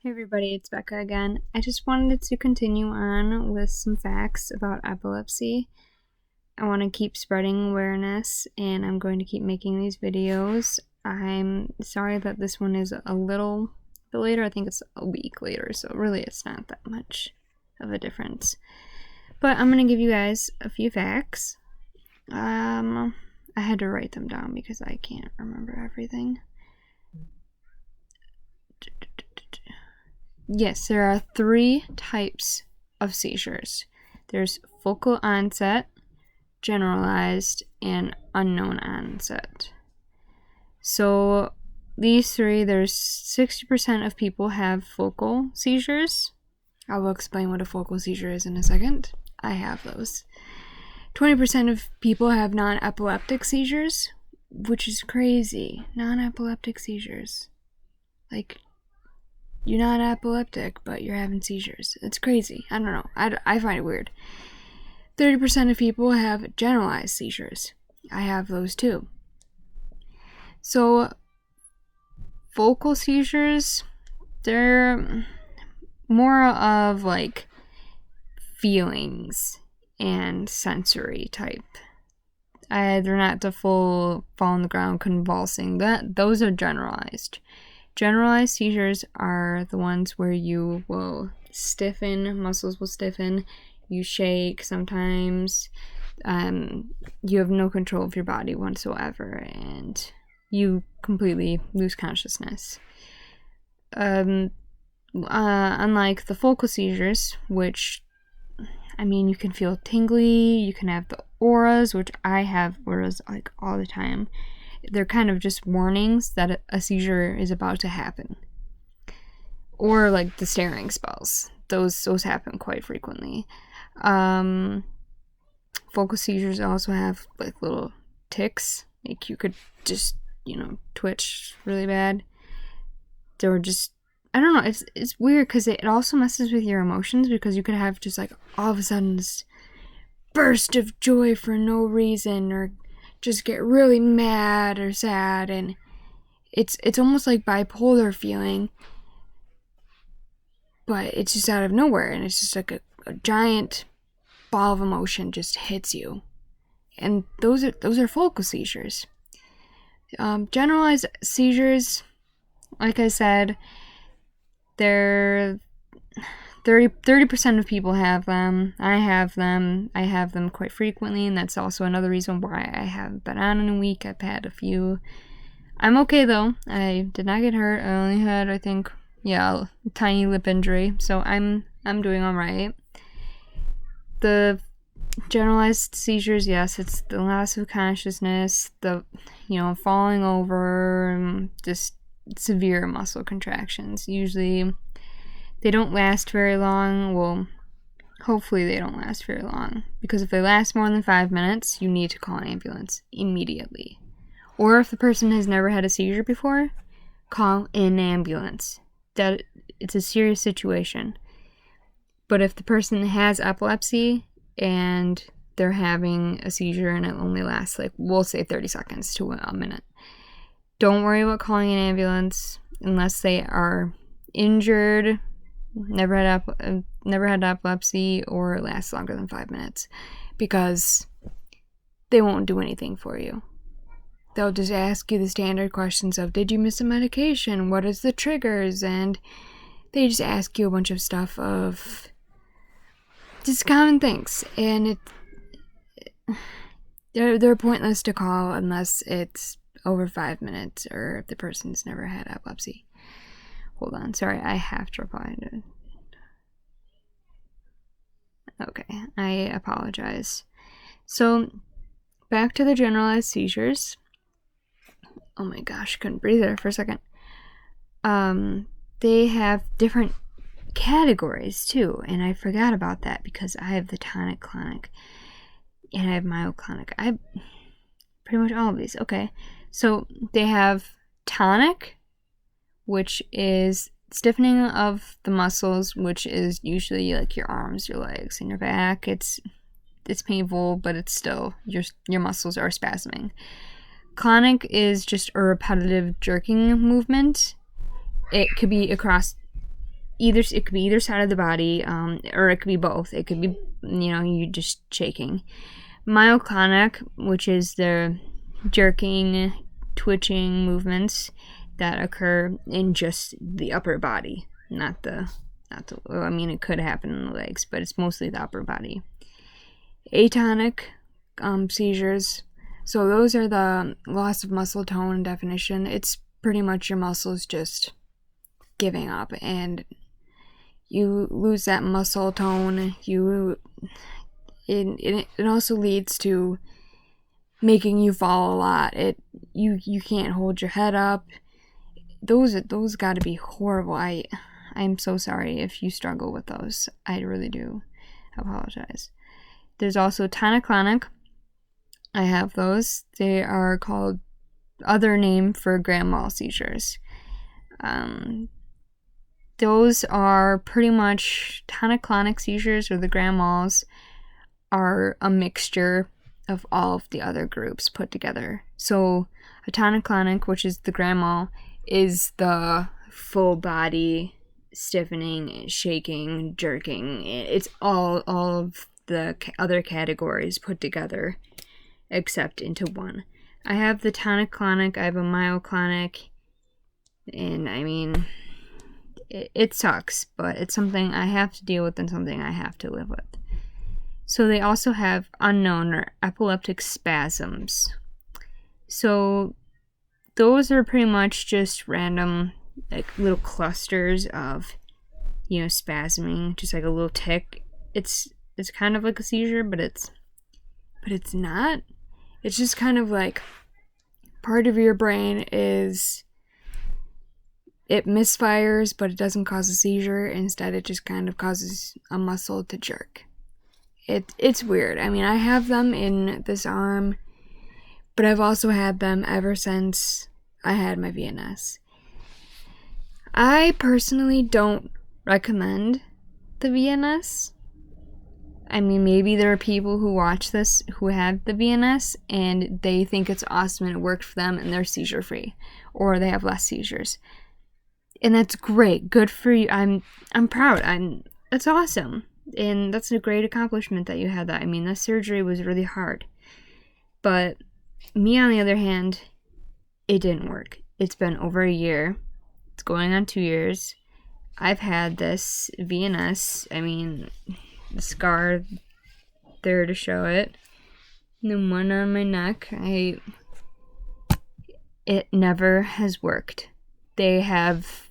Hey everybody, it's Becca again. I just wanted to continue on with some facts about epilepsy. I want to keep spreading awareness and I'm going to keep making these videos. I'm sorry that this one is a little bit later. I think it's a week later, so really it's not that much of a difference. But I'm going to give you guys a few facts. I had to write them down because I can't remember everything. Yes, there are 3 types of seizures. There's focal onset, generalized, and unknown onset. So these 3, there's 60% of people have focal seizures. I will explain what a focal seizure is in a second. I have those. 20% of people have non-epileptic seizures, which is crazy. Non-epileptic seizures. Like, you're not epileptic, but you're having seizures. It's crazy. I don't know. I find it weird. 30% of people have generalized seizures. I have those too. So, focal seizures, they're more of like feelings and sensory type. They're not the full fall on the ground convulsing. Those are generalized. Generalized seizures are the ones where you will stiffen, muscles will stiffen, you shake sometimes, you have no control of your body whatsoever, and you completely lose consciousness. Unlike the focal seizures, which, you can feel tingly, you can have the auras, which I have auras like all the time. They're kind of just warnings that a seizure is about to happen. Or like the staring spells. Those happen quite frequently. Focal seizures also have like little tics. Like you could just, twitch really bad. They're just, I don't know, it's weird because it also messes with your emotions because you could have just like all of a sudden this burst of joy for no reason or just get really mad or sad, and it's almost like bipolar feeling, but it's just out of nowhere, and it's just like a giant ball of emotion just hits you, and those are focal seizures. Generalized seizures, like I said, they're 30% of people have them. I have them quite frequently, and that's also another reason why I haven't been on in a week. I've had a few. I'm okay though. I did not get hurt. I only had, I think, a tiny lip injury, so I'm doing all right. The generalized seizures, yes, it's the loss of consciousness, the falling over, just severe muscle contractions. Usually they don't last very long. Well, hopefully they don't last very long. Because if they last more than 5 minutes, you need to call an ambulance immediately. Or if the person has never had a seizure before, call an ambulance. It's a serious situation. But if the person has epilepsy and they're having a seizure and it only lasts we'll say 30 seconds to a minute, don't worry about calling an ambulance unless they are injured, never had epilepsy, or lasts longer than 5 minutes, because they won't do anything for you. They'll just ask you the standard questions of, did you miss a medication? What is the triggers? And they just ask you a bunch of stuff of just common things, and they're pointless to call unless it's over 5 minutes or if the person's never had epilepsy. Hold on, sorry, I have to reply to it. Okay, I apologize. So, back to the generalized seizures. Oh my gosh, couldn't breathe there for a second. They have different categories too, and I forgot about that because I have the tonic-clonic, and I have myoclonic. I have pretty much all of these. Okay, so they have tonic, which is stiffening of the muscles, which is usually like your arms, your legs, and your back. It's painful, but it's still your muscles are spasming. Clonic is just a repetitive jerking movement. It could be across it could be either side of the body, or it could be both. It could be, you just shaking. Myoclonic, which is the jerking, twitching movements that occur in just the upper body, not the it could happen in the legs, but it's mostly the upper body. Atonic seizures. So those are the loss of muscle tone definition. It's pretty much your muscles just giving up, and you lose that muscle tone. It also leads to making you fall a lot. You can't hold your head up. Those got to be horrible. I'm so sorry if you struggle with those. I really do apologize. There's also tonic-clonic. I have those. They are called other name for grand mal seizures. Those are pretty much tonic-clonic seizures, or the grand mals are a mixture of all of the other groups put together. So a tonic-clonic, which is the grand mal, is the full body stiffening, shaking, jerking. It's all of the other categories put together except into one. I have the tonic-clonic, I have a myoclonic, and it sucks, but it's something I have to deal with and something I have to live with. So they also have unknown or epileptic spasms. So those are pretty much just random, like, little clusters of, spasming, just like a little tick. It's kind of like a seizure, but it's not. It's just kind of like part of your brain is, it misfires, but it doesn't cause a seizure. Instead, it just kind of causes a muscle to jerk. It's weird. I have them in this arm, but I've also had them ever since I had my VNS. I personally don't recommend the VNS. Maybe there are people who watch this who have the VNS and they think it's awesome and it worked for them and they're seizure free, or they have less seizures. And that's great. Good for you. I'm proud. That's awesome. And that's a great accomplishment that you had that. That surgery was really hard. But me, on the other hand, it didn't work. It's been over a year. It's going on 2 years. I've had this VNS. The scar there to show it. The one on my neck. It never has worked. They have,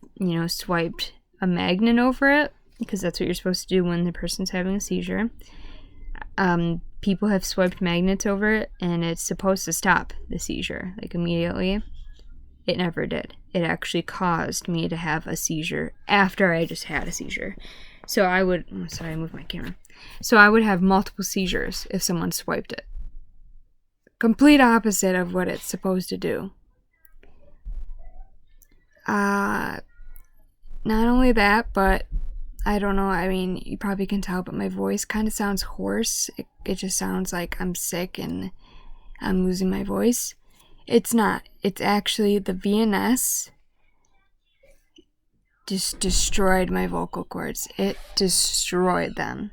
swiped a magnet over it, because that's what you're supposed to do when the person's having a seizure. People have swiped magnets over it, and it's supposed to stop the seizure, immediately. It never did. It actually caused me to have a seizure after I just had a seizure. So I would, I moved my camera. So I would have multiple seizures if someone swiped it. Complete opposite of what it's supposed to do. Not only that, but I don't know, you probably can tell, but my voice kind of sounds hoarse. It just sounds like I'm sick and I'm losing my voice. It's not. It's actually the VNS just destroyed my vocal cords. It destroyed them.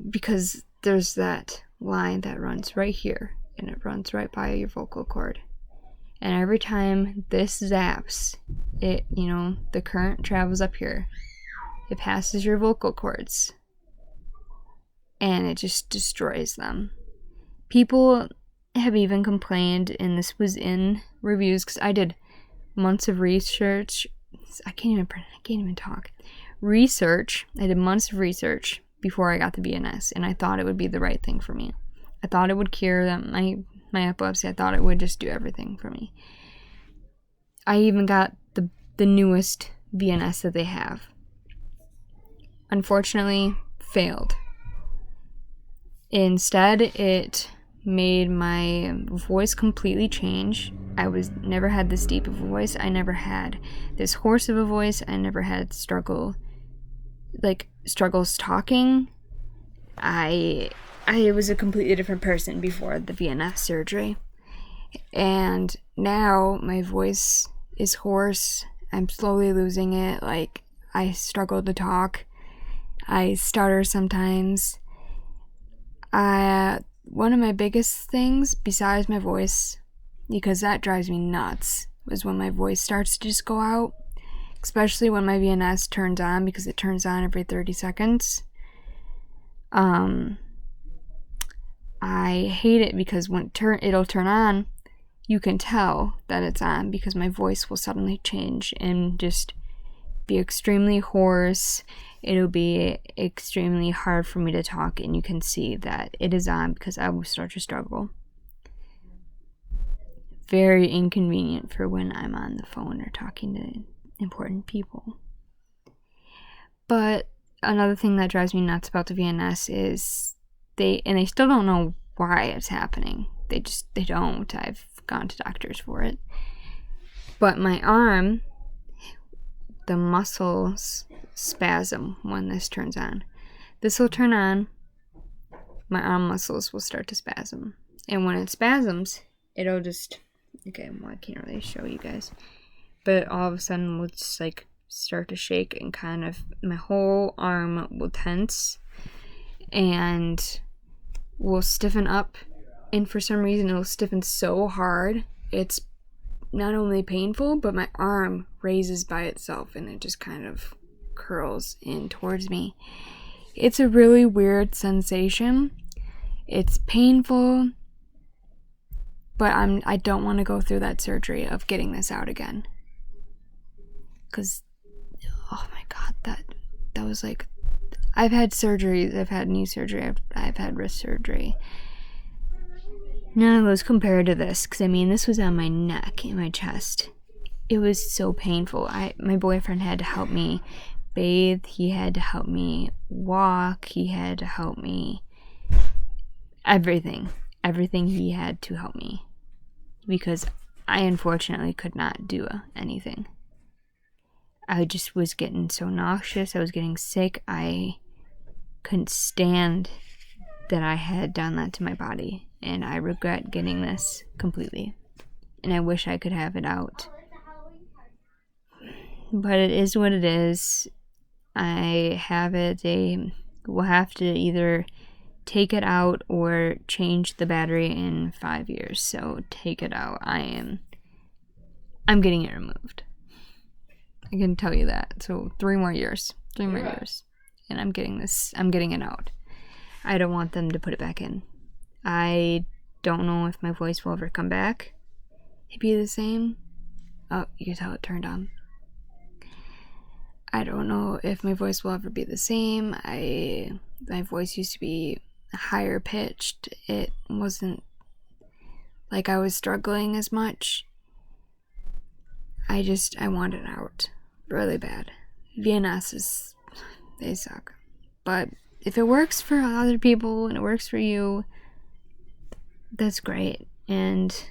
Because there's that line that runs right here, and it runs right by your vocal cord. And every time this zaps, it, the current travels up here. It passes your vocal cords. And it just destroys them. People have even complained, and this was in reviews, because I did months of research. I can't even talk. I did months of research before I got the VNS, and I thought it would be the right thing for me. I thought it would cure my epilepsy. I thought it would just do everything for me. I even got the newest VNS that they have. Unfortunately, failed. Instead, it made my voice completely change. I never had this deep of a voice. I never had this hoarse of a voice. I never had struggles talking. I was a completely different person before the VNS surgery. And now my voice is hoarse. I'm slowly losing it. I struggle to talk. I stutter sometimes. One of my biggest things, besides my voice, because that drives me nuts, was when my voice starts to just go out, especially when my VNS turns on, because it turns on every 30 seconds. I hate it because when it'll turn on, you can tell that it's on because my voice will suddenly change and just be extremely hoarse. It'll be extremely hard for me to talk, and you can see that it is on because I will start to struggle. Very inconvenient for when I'm on the phone or talking to important people. But another thing that drives me nuts about the VNS is they still don't know why it's happening. They don't. I've gone to doctors for it. But my arm, the muscles spasm when this turns on. This will turn on, my arm muscles will start to spasm. And when it spasms, it'll just, okay, well, I can't really show you guys, but all of a sudden we'll just like start to shake and kind of, my whole arm will tense and will stiffen up. And for some reason it'll stiffen so hard, it's not only painful, but my arm raises by itself and it just kind of curls in towards me. It's a really weird sensation. It's painful, but I don't want to go through that surgery of getting this out again. Because, oh my god, that was like, I've had surgeries, I've had knee surgery, I've had wrist surgery. None of those compared to this, because I mean, this was on my neck and my chest. It was so painful. My boyfriend had to help me bathe, he had to help me walk, he had to help me everything he had to help me, because I unfortunately could not do anything. I just was getting so nauseous, I was getting sick, I couldn't stand that I had done that to my body, and I regret getting this completely, and I wish I could have it out. But it is what it is. I have it. We'll have to either take it out or change the battery in 5 years. So take it out. I'm getting it removed. I can tell you that. So 3 more years. 3 more years. And I'm getting it out. I don't want them to put it back in. I don't know if my voice will ever come back. It'd be the same. Oh, you can tell it turned on. I don't know if my voice will ever be the same. My voice used to be higher pitched. It wasn't like I was struggling as much. I want it out really bad. VNS they suck. But if it works for other people and it works for you, that's great. And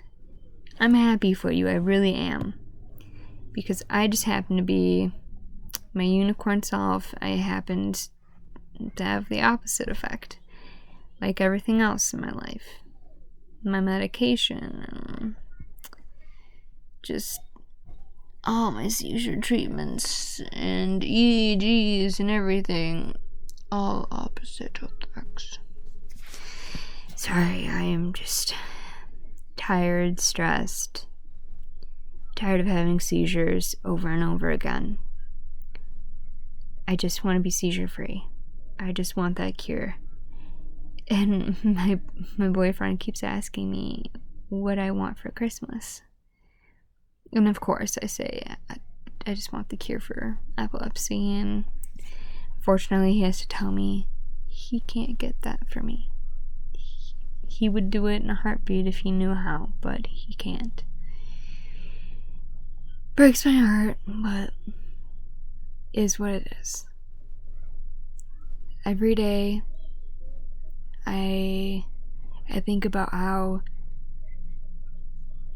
I'm happy for you. I really am. Because I just happen to be my unicorn self. I happened to have the opposite effect, like everything else in my life. My medication, just all my seizure treatments and EEGs and everything, all opposite effects. Sorry, I am just tired, stressed, tired of having seizures over and over again. I just want to be seizure free. I just want that cure. And my boyfriend keeps asking me what I want for Christmas. And of course I say I just want the cure for epilepsy, and unfortunately he has to tell me he can't get that for me. He would do it in a heartbeat if he knew how, but he can't. Breaks my heart, but is what it is. Every day I think about how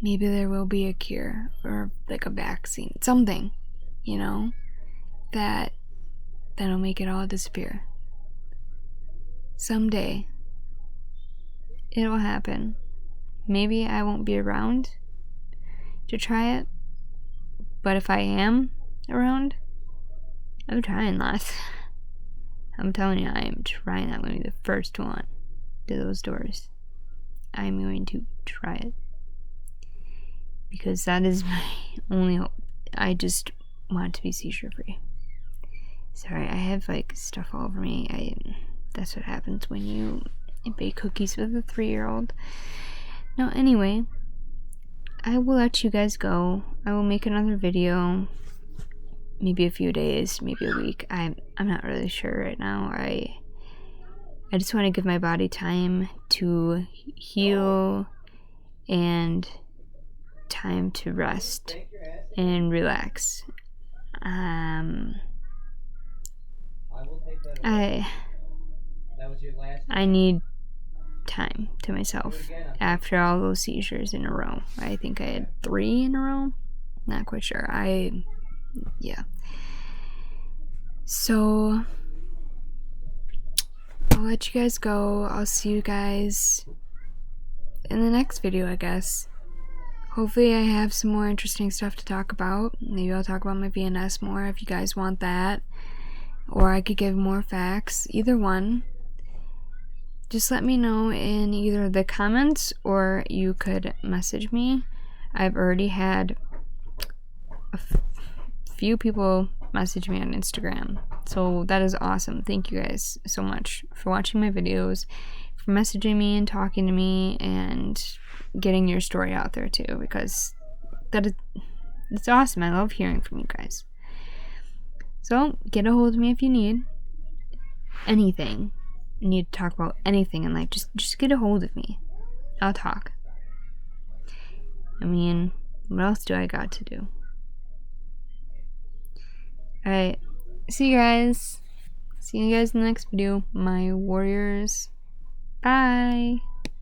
maybe there will be a cure or like a vaccine, something, that'll make it all disappear. Someday it'll happen. Maybe I won't be around to try it, but if I am around, I'm trying lots. I'm telling you, I am trying. I'm going to be the first one to those doors. I'm going to try it. Because that is my only hope. I just want to be seizure free. Sorry, I have like stuff all over me. That's what happens when you bake cookies with a 3-year-old. No, anyway, I will let you guys go. I will make another video. Maybe a few days, maybe a week. I'm not really sure right now. I just want to give my body time to heal and time to rest and relax. I need time to myself after all those seizures in a row. I think I had 3 in a row. Not quite sure. Yeah. So I'll let you guys go. I'll see you guys in the next video, I guess. Hopefully I have some more interesting stuff to talk about. Maybe I'll talk about my VNS more if you guys want that. Or I could give more facts. Either one. Just let me know in either the comments or you could message me. I've already had a few people message me on Instagram. So that is awesome. Thank you guys so much for watching my videos, for messaging me and talking to me and getting your story out there too, because it's awesome. I love hearing from you guys. So get a hold of me if you need anything. You need to talk about anything in life. Just get a hold of me. I'll talk. I mean, what else do I got to do? Alright. See you guys. See you guys in the next video. My warriors. Bye.